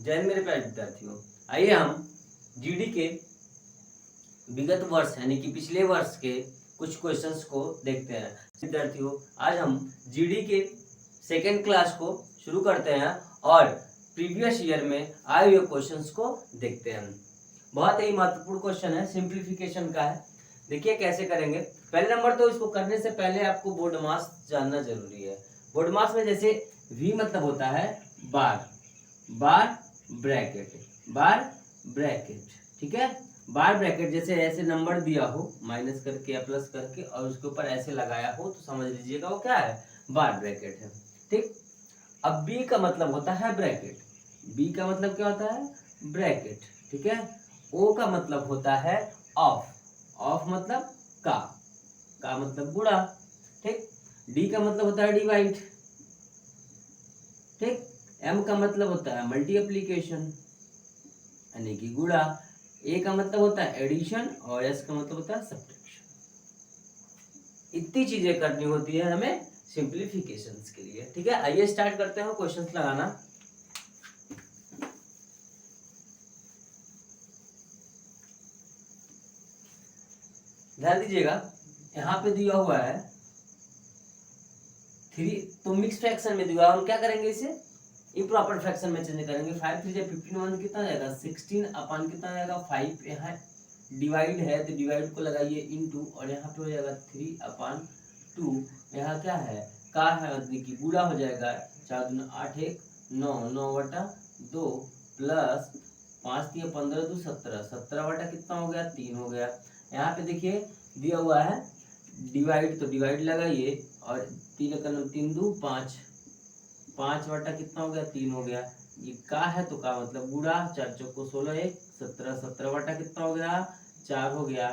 जैन मेरे प्यारे विद्यार्थियों, आइए हम जीडी के विगत वर्ष यानी कि पिछले वर्ष के कुछ क्वेश्चंस को देखते हैं। विद्यार्थियों, आज हम जीडी के सेकेंड क्लास को शुरू करते हैं और प्रीवियस ईयर में आए हुए क्वेश्चंस को देखते हैं। बहुत ही महत्वपूर्ण क्वेश्चन है, सिंप्लीफिकेशन का है। देखिए कैसे करेंगे। पहले नंबर तो इसको करने से पहले आपको बोर्ड मास जानना जरूरी है। बोर्ड मास में जैसे वी मतलब होता है बार, बार ब्रैकेट, ठीक है। बार ब्रैकेट जैसे ऐसे नंबर दिया हो माइनस करके या प्लस करके और उसके ऊपर ऐसे लगाया हो तो समझ लीजिएगा वो क्या है, बार ब्रैकेट है, ठीक। अब बी का मतलब होता है ब्रैकेट, बी का मतलब क्या होता है, ब्रैकेट, ठीक है। ओ का मतलब होता है ऑफ, ऑफ मतलब का मतलब गुणा, ठीक। डी का मतलब होता है डिवाइड, ठीक। एम का मतलब होता है मल्टीप्लिकेशन यानी कि गुणा, ए का मतलब होता है एडिशन और एस का मतलब होता है सब्ट्रैक्शन। इतनी चीजें करनी होती है हमें सिंप्लीफिकेशंस के लिए, ठीक है। आइए स्टार्ट करते हैं क्वेश्चंस लगाना। ध्यान दीजिएगा, यहाँ पे दिया हुआ है 3, तो मिक्स फ्रैक्शन में दिया, हम क्या करेंगे इसे इम्प्रॉपर फ्रैक्शन में चेंज करेंगे। 5 3 15 1 कितना जाएगा 16 अपन कितना जाएगा 5, यहाँ डिवाइड है तो डिवाइड को लगाइए इनटू और यहाँ पे हो जाएगा 3/2, यहाँ क्या है का है देखिए गुणा हो जाएगा 4 दूना 8 1 9 9/2 प्लस 5 3 15 2 17 17 कितना हो गया 3 हो गया। यहाँ पे देखिए दिया हुआ है डिवाइड, तो डिवाइड लगाइए और 3 का 3 2 5 5 कितना हो गया 3 हो गया। ये का है तो का मतलब गुणा, 4 चौको 16 1 17 17 कितना हो गया 4 हो गया,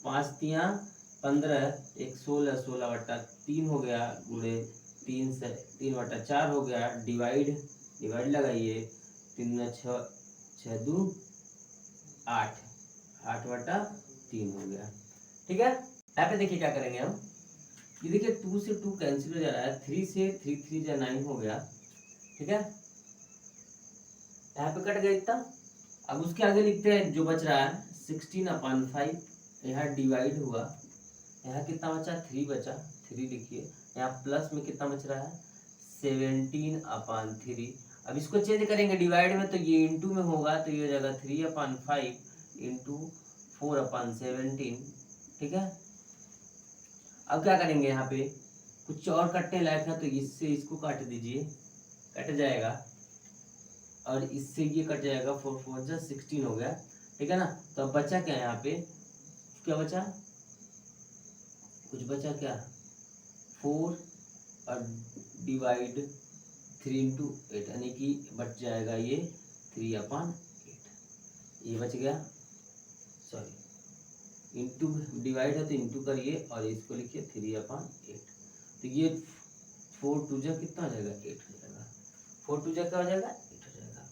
5 3 15 1 16 16/3 हो गया, गुणे 3 से 3/4 हो गया, डिवाइड डिवाइड लगाइए 3 6 6 2 8 8/3 हो गया, ठीक है। यहाँ पे देखिए क्या करेंगे हम, ये देखिए 2 से 2 कैंसिल हो जा रहा है, 3 से 3 3 जा 9 हो गया, ठीक है। यहाँ पे कट गया इतना। अब उसके आगे लिखते हैं जो बच रहा है 16/5, यहाँ डिवाइड हुआ, यहाँ कितना बचा 3 बचा, 3 लिखिए। यहाँ प्लस में कितना बच रहा है 17/3। अब इसको चेंज करेंगे डिवाइड में तो ये इंटू में होगा तो ये हो जाएगा 3/5 इंटू 4/17, ठीक है। अब क्या करेंगे, यहाँ पे कुछ और कटने लायक है तो इससे इसको काट दीजिए, कट जाएगा और इससे ये कट जाएगा 4 4 जा 16 हो गया, ठीक है ना। तो अब बचा क्या यहाँ पे, क्या बचा, कुछ बचा क्या 4 और डिवाइड 3 इंटू 8 यानी कि बच जाएगा ये 3/8, ये बच गया, सॉरी इंटू डिवाइड है तो इंटू करिए और इसको लिखिए 3/8, तो ये 4 2 जा कितना हो जाएगा 8 हो जाएगा, 4 2 जा क्या हो जाएगा 8 हो जाएगा,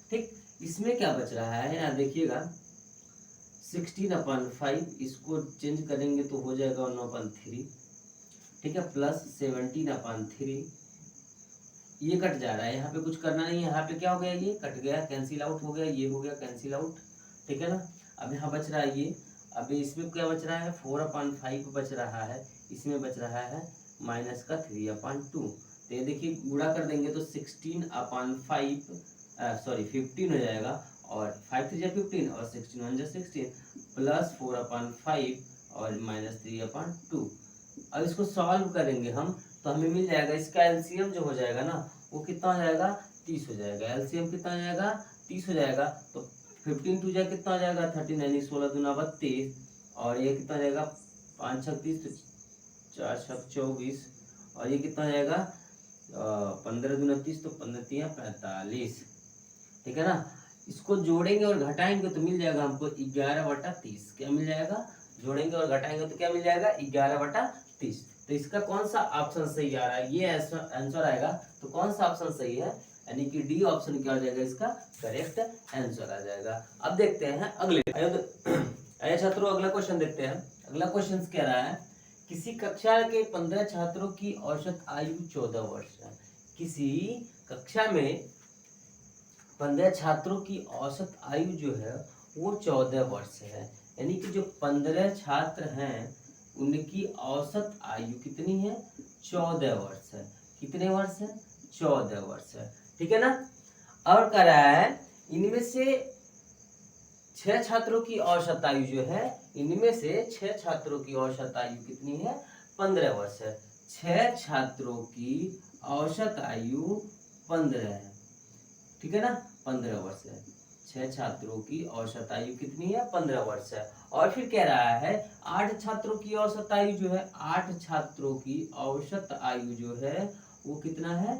ठीक। इसमें क्या बच रहा है यहाँ देखिएगा 16/5, इसको चेंज करेंगे तो हो जाएगा 1/3, ठीक है, प्लस 17/3, ये कट जा रहा है, यहाँ पे कुछ करना नहीं है, यहाँ पे क्या हो गया ये कट गया कैंसिल आउट हो गया, ये हो गया कैंसिल आउट, ठीक है ना। अब यहाँ बच रहा है ये, अब इसमें क्या बच रहा है 4/5 बच रहा है, इसमें बच रहा है माइनस का 3/2, तो ये देखिए गुणा कर देंगे तो 16/5 सॉरी 15 हो जाएगा और 5 3 जा 15 और 16 1 जा 16 प्लस 4/5 और माइनस 3/2। अब इसको सॉल्व करेंगे हम तो हमें मिल जाएगा, इसका एलसीएम जो हो जाएगा ना वो कितना हो जाएगा 30 हो जाएगा, एलसीएम कितना हो जाएगा 30 हो जाएगा। तो 15 2 जा कितना हो जाएगा 39 16 दूना 32 और ये कितना हो जाएगा 5 6 30 तो 4 6 24 और ये कितना हो जाएगा 15 दूना 30 तो 15 3 45, ठीक है ना। इसको जोड़ेंगे और घटाएंगे तो मिल जाएगा हमको 11/30, क्या मिल जाएगा, जोड़ेंगे और घटाएंगे तो क्या मिल जाएगा 11/30। तो इसका कौन सा ऑप्शन सही आ रहा है, ये आंसर आएगा, तो कौन सा ऑप्शन सही है, यानी कि डी ऑप्शन क्या हो जाएगा इसका करेक्ट आंसर आ जाएगा। अब देखते हैं अगले आइए छात्रों अगला क्वेश्चन देखते हैं। अगला क्वेश्चन कह रहा है किसी कक्षा के 15 छात्रों की औसत आयु 14 वर्ष है। किसी कक्षा में 15 छात्रों की औसत आयु जो है वो 14 वर्ष है। यानी कि जो 15 छात्र हैं उनकी औसत आयु कितनी है? 14 वर्ष है। कितने वर्ष है? 14 वर्ष है। ठीक है ना। और कह रहा है इनमें से 6 छात्रों की औसत आयु जो है, इनमें से 6 छात्रों की औसत आयु कितनी है? 15 वर्ष है। 6 छात्रों की औसत आयु 15 है। ठीक है ना, 15 वर्ष है। 6 छात्रों की औसत आयु कितनी है? 15 वर्ष है। और फिर कह रहा है 8 छात्रों की औसत आयु जो है, 8 छात्रों की औसत आयु जो है वो कितना है?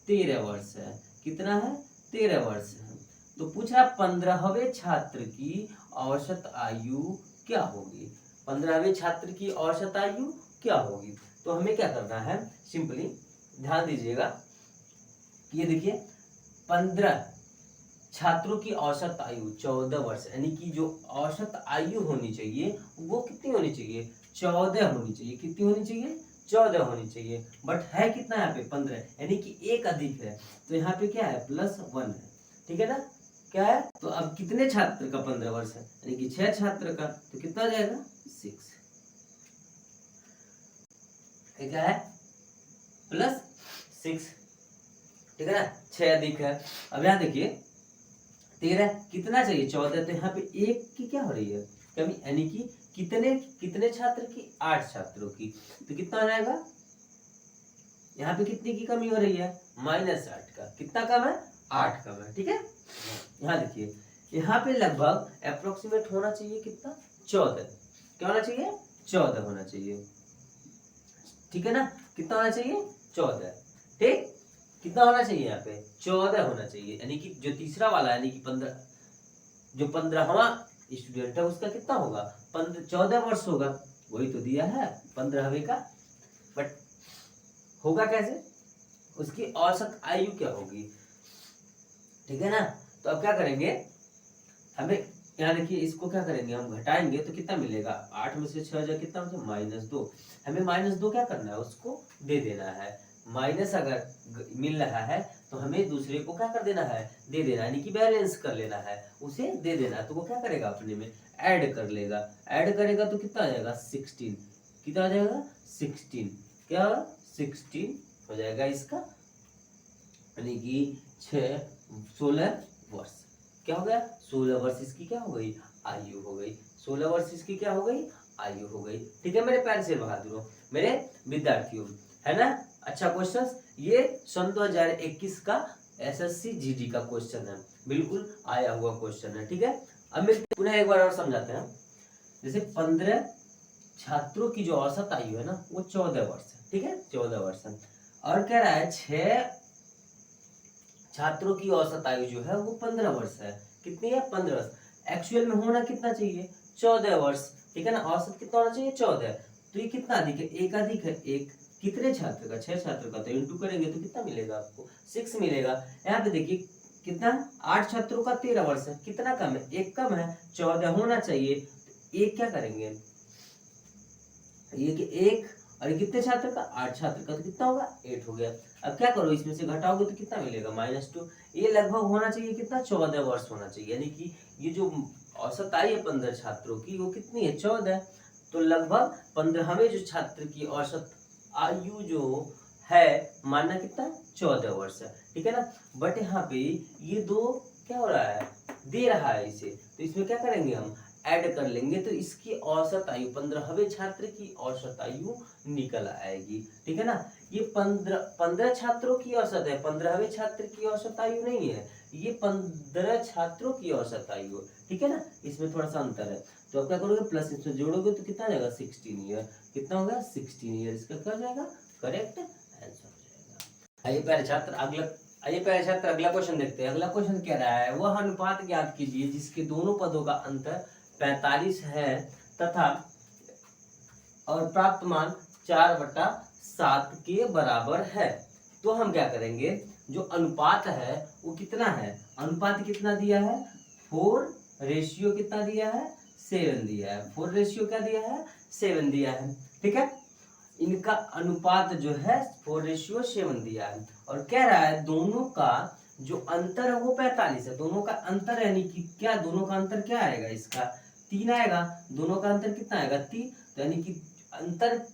13 वर्ष है। कितना है? 13 वर्ष है। तो पूछ रहा 15वें छात्र की औसत आयु क्या होगी? 15वें छात्र की औसत आयु क्या होगी? तो हमें क्या करना है? सिंपली ध्यान दीजिएगा, ये देखिए 15 छात्रों की औसत आयु 14 वर्ष, यानी कि जो औसत आयु होनी चाहिए वो कितनी होनी चाहिए? 14 होनी चाहिए। कितनी होनी चाहिए? 14 होनी चाहिए। बट है कितना यहाँ पे? 15, यानी कि एक अधिक है। तो यहाँ पे क्या है? +1 है। ठीक है ना। क्या है? तो अब कितने छात्र का 15 वर्ष है? यानी कि 6 छात्र का, तो कितना जाएगा? 6। क्या है? +6। ठीक है ना। 6 अधिक है। अब यहाँ देखिए 13 कितना चाहिए? 14। तो यहाँ पे एक की क्या हो रही है? कमी, यानी कि कितने छात्र की? 8 छात्रों की। तो कितना हो जाएगा? यहाँ पे कितनी की कमी हो रही है? -8 का। कितना कम है? 8 कम है। ठीक है। यहाँ देखिए यहाँ पे लगभग अप्रोक्सीमेट होना चाहिए कितना? 14। क्या होना चाहिए? 14 होना चाहिए। ठीक है ना। कितना होना चाहिए? 14। ठीक। कितना होना चाहिए? यहाँ पे 14 होना चाहिए। यानी कि जो तीसरा वाला, यानी कि 15, जो 15वां स्टूडेंट है उसका कितना होगा? 14 वर्ष होगा। वही तो दिया है 15वें का। बट होगा कैसे? उसकी औसत आयु क्या होगी? ठीक है ना। तो अब क्या करेंगे, हमें यहाँ देखिए इसको क्या करेंगे, हम घटाएंगे तो कितना मिलेगा? 8 में से 6 जाए कितना हो? -2। हमें -2 क्या करना है? उसको दे देना है। माइनस अगर मिल रहा है तो हमें दूसरे को क्या कर देना है? दे देना, यानी कि बैलेंस कर लेना है, उसे दे देना है। तो वो क्या करेगा? अपने में ऐड कर लेगा। ऐड करेगा तो कितना आ जाएगा? 16। कितना आ जाएगा? 16। क्या? 16 हो जाएगा इसका, यानी कि 16 वर्ष। क्या हो गया? 16 वर्ष इसकी क्या हो गई? आयु हो गई। 16 वर्ष इसकी क्या हो गई? आयु हो गई। ठीक है मेरे प्यारे से बहादुरों, मेरे विद्यार्थियों, है ना। अच्छा क्वेश्चन, ये सन 2021 का SSC GD का क्वेश्चन है, बिल्कुल आया हुआ क्वेश्चन है। ठीक है। अब मैं पुनः एक बार और समझाते हैं। जैसे 15 छात्रों की जो औसत आयु है ना वो 14 वर्ष है। ठीक है, 14 वर्ष है। और कह रहा है 6 छात्रों की औसत आयु जो है वो 15 वर्ष है। कितनी है? 15 वर्ष। एक्चुअल में होना कितना चाहिए? 14 वर्ष। ठीक है ना। औसत कितना होना चाहिए? 14। तो ये कितना अधिक है? एक अधिक है। एक कितने छात्र का? 6 छात्र का। तो इंटू करेंगे तो कितना मिलेगा आपको? 6 मिलेगा। यहाँ पे देखिए कितना, 8 छात्रों का 13 वर्ष है। कितना कम है? एक कम है। 14 होना चाहिए। तो एक क्या करेंगे, ये कि एक, और कितने छात्र का? 8 छात्र का। तो कितना होगा? 8 हो गया। अब क्या करो, इसमें से घटाओगे तो कितना मिलेगा? -2। ये लगभग होना चाहिए कितना? 14 वर्ष होना चाहिए। यानी कि ये जो औसत आई है 15 छात्रों की वो कितनी है? 14। तो लगभग 15वें जो छात्र की औसत आयु जो है मानना कितना है? 14 वर्ष है। ठीक है ना। बट यहाँ पे ये दो क्या हो रहा है? दे रहा है इसे, तो इसमें क्या करेंगे हम? ऐड कर लेंगे तो इसकी औसत आयु 15वें छात्र की औसत आयु निकल आएगी। ठीक है ना। ये 15 छात्रों की औसत है, 15वें छात्र की औसत आयु नहीं है, ये 15 छात्रों की औसत आयु है। ठीक है ना। इसमें थोड़ा सा अंतर है। तो अब क्या करोगे? प्लस इसमें जोड़ोगे तो कितना आ जाएगा? 16 ईयर। कितना होगा? 16 ईयर। इसका क्या हो जाएगा? करेक्ट आंसर हो जाएगा। आइए प्यारे छात्र अगला क्वेश्चन देखते हैं। अगला क्वेश्चन कह रहा है वह अनुपात ज्ञात कीजिए जिसके दोनों पदों का अंतर 45 है तथा और प्राप्त मान 4/7 के बराबर है। तो हम क्या करेंगे, जो अनुपात है वो कितना है? अनुपात कितना दिया है? 4 कितना दिया है? 7 दिया है। 4 क्या दिया है? 7 दिया है। ठीक है। इनका अनुपात जो है 4:7 दिया है और कह रहा है दोनों का जो अंतर है वो 45 है, दोनों का अंतर यानी कि क्या, दोनों का अंतर क्या आएगा इसका 3 आएगा, दोनों का अंतर कितना आएगा 3, तो यानी कि अंतर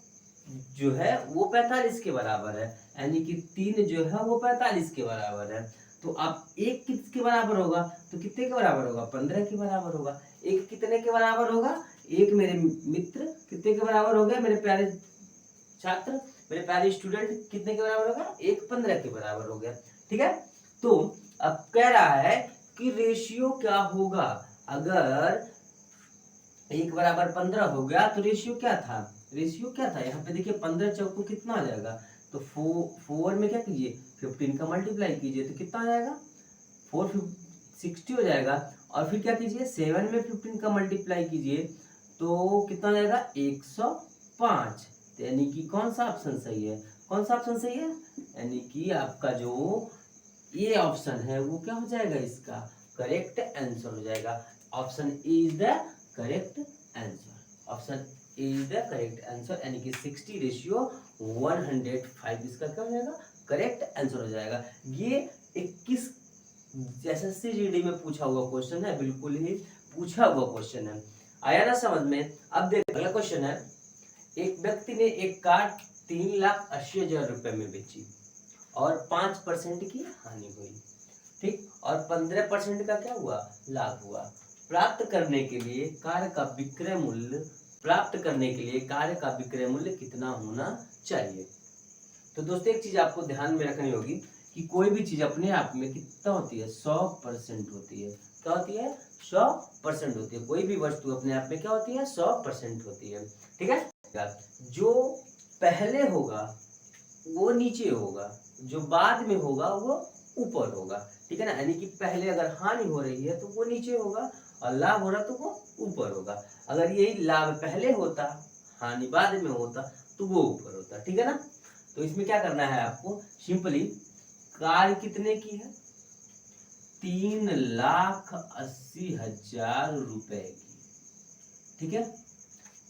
जो है वो 45 के बराबर है, यानी कि 3 जो है वो 45 के बराबर है। तो अब एक किसके बराबर होगा, तो कितने के बराबर होगा 15 के बराबर होगा। एक कितने के बराबर होगा, एक मेरे मित्र कितने के बराबर हो गया, मेरे प्यारे छात्र, मेरे प्यारे स्टूडेंट कितने के बराबर होगा, एक 15 के बराबर हो गया। ठीक है, तो अब कह रहा है कि रेशियो क्या होगा, अगर 1 बराबर 15 हो गया तो रेशियो क्या था, रेशियो क्या था, यहाँ पे देखिए 15 चौको कितना आ जाएगा, तो 4 में क्या कीजिए 15 का मल्टीप्लाई कीजिए तो कितना आ जाएगा 4 60 हो जाएगा, और फिर क्या कीजिए 7 में 15 का मल्टीप्लाई कीजिए तो कितना आ जाएगा 105। यानी कि कौन सा ऑप्शन सही है, कौन सा ऑप्शन सही है, यानी कि आपका जो ये ऑप्शन है वो क्या हो जाएगा, इसका करेक्ट आंसर हो जाएगा। Option A is the correct answer, option A is the correct answer, यानी कि 60 रेशियो 105 इसका क्या हो जाएगा, करेक्ट आंसर हो जाएगा। ये 21 एसएससी जीडी में पूछा हुआ क्वेश्चन है, बिल्कुल ही पूछा हुआ क्वेश्चन है, आया ना समझ में। अब देख अगला क्वेश्चन है, एक व्यक्ति ने एक कार 3,80,000 रुपए में बेची और 5% की हानि हुई, ठीक, और 15% का क्या हुआ, लाभ हुआ। प्राप्त करने के लिए कार का विक्रय मूल्य, प्राप्त करने के लिए कार का विक्रय मूल्य कितना होना चाहिए। तो दोस्तों एक चीज आपको ध्यान में रखनी होगी कि कोई भी चीज अपने आप में कितना होती है, 100% होती है। क्या होती है, 100% होती है। कोई भी वस्तु अपने आप में क्या होती है, 100% होती है। ठीक है, जो पहले होगा वो नीचे होगा, जो बाद में होगा वो ऊपर होगा। ठीक है ना, यानी कि पहले अगर हानि हो रही है तो वो नीचे होगा, और लाभ हो रहा तो वो ऊपर होगा। अगर यही लाभ पहले होता, हानि बाद में होता, तो वो ऊपर होता। ठीक है ना, तो इसमें क्या करना है आपको, सिंपली कार कितने की है, 3,80,000 रुपए की। ठीक है,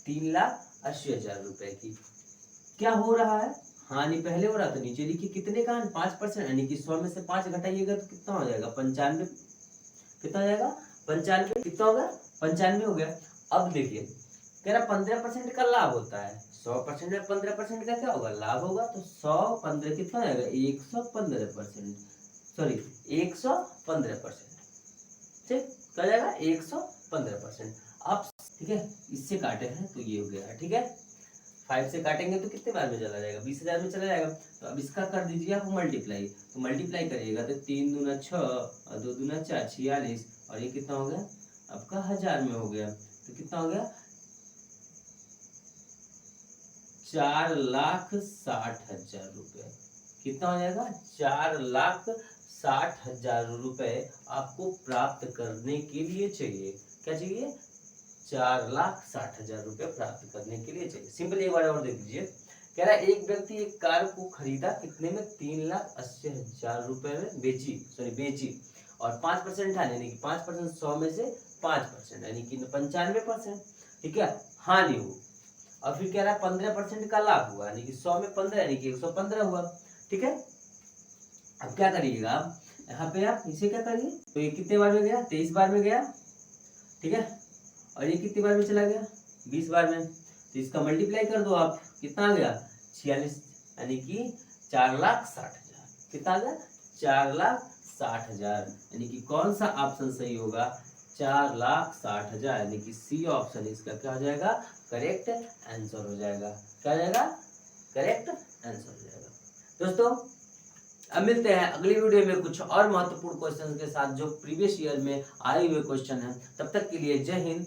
3,80,000 रुपए की। क्या हो रहा है, हानि पहले हो रहा था, नीचे लिखिए कितने का, 5%, यानी कि 100 में से 5 घटाइएगा तो कितना हो जाएगा 95, कितना हो जाएगा 95, कितना होगा 95 हो गया। अब देखिए कह रहा 15% का लाभ होता है, 100% में 15% का क्या होगा, लाभ होगा, तो 115 कितना आएगा 115%, सॉरी 115%, ठीक, क्या जाएगा 115%। अब ठीक है, इससे काटे हैं तो ये हो गया। ठीक है, 5 से काटेंगे तो कितने बार में चला जाएगा, 20,000 में चला जाएगा। तो अब इसका कर दीजिए आप मल्टीप्लाई, तो मल्टीप्लाई करिएगा तो 3 दूना 6 और 2 दूना 4, 46, और ये कितना हो गया आपका 1000 में हो गया, तो कितना हो गया 4,60,000 रुपए। कितना हो जाएगा 4,60,000 रुपए आपको प्राप्त करने के लिए चाहिए। क्या चाहिए, 4,60,000 रुपए प्राप्त करने के लिए चाहिए। सिंपल एक बार और देख लीजिए, कह रहा है एक व्यक्ति एक कार को खरीदा कितने में, 3,80,000 रुपए में बेची, और 5% हानि, यानी कि 5% 100 में से 5%, यानी कि 95%। ठीक है, हानि हुई, और फिर कह रहा है 15% का लाभ हुआ, यानी कि 100 में 15, यानी कि 115 हुआ। ठीक है, अब क्या करिएगा आप यहाँ पे, आप इसे क्या करिए, तो ये कितने बार में गया, 23 बार में गया। ठीक है, और ये कितनी बार में चला गया, 20 बार में, तो इसका मल्टीप्लाई कर दो आप, कितना आ गया 46, यानी कि 4,60,000। कितना आ गया 4,60,000, यानी कि कौन सा ऑप्शन सही होगा, 4,60,000, यानी कि सी ऑप्शन इसका क्या हो जाएगा, करेक्ट आंसर हो जाएगा। क्या हो जाएगा, करेक्ट आंसर हो जाएगा। दोस्तों अब मिलते हैं अगली वीडियो में कुछ और महत्वपूर्ण क्वेश्चन के साथ जो प्रीवियस ईयर में आए हुए क्वेश्चन हैं। तब तक के लिए जय हिंद।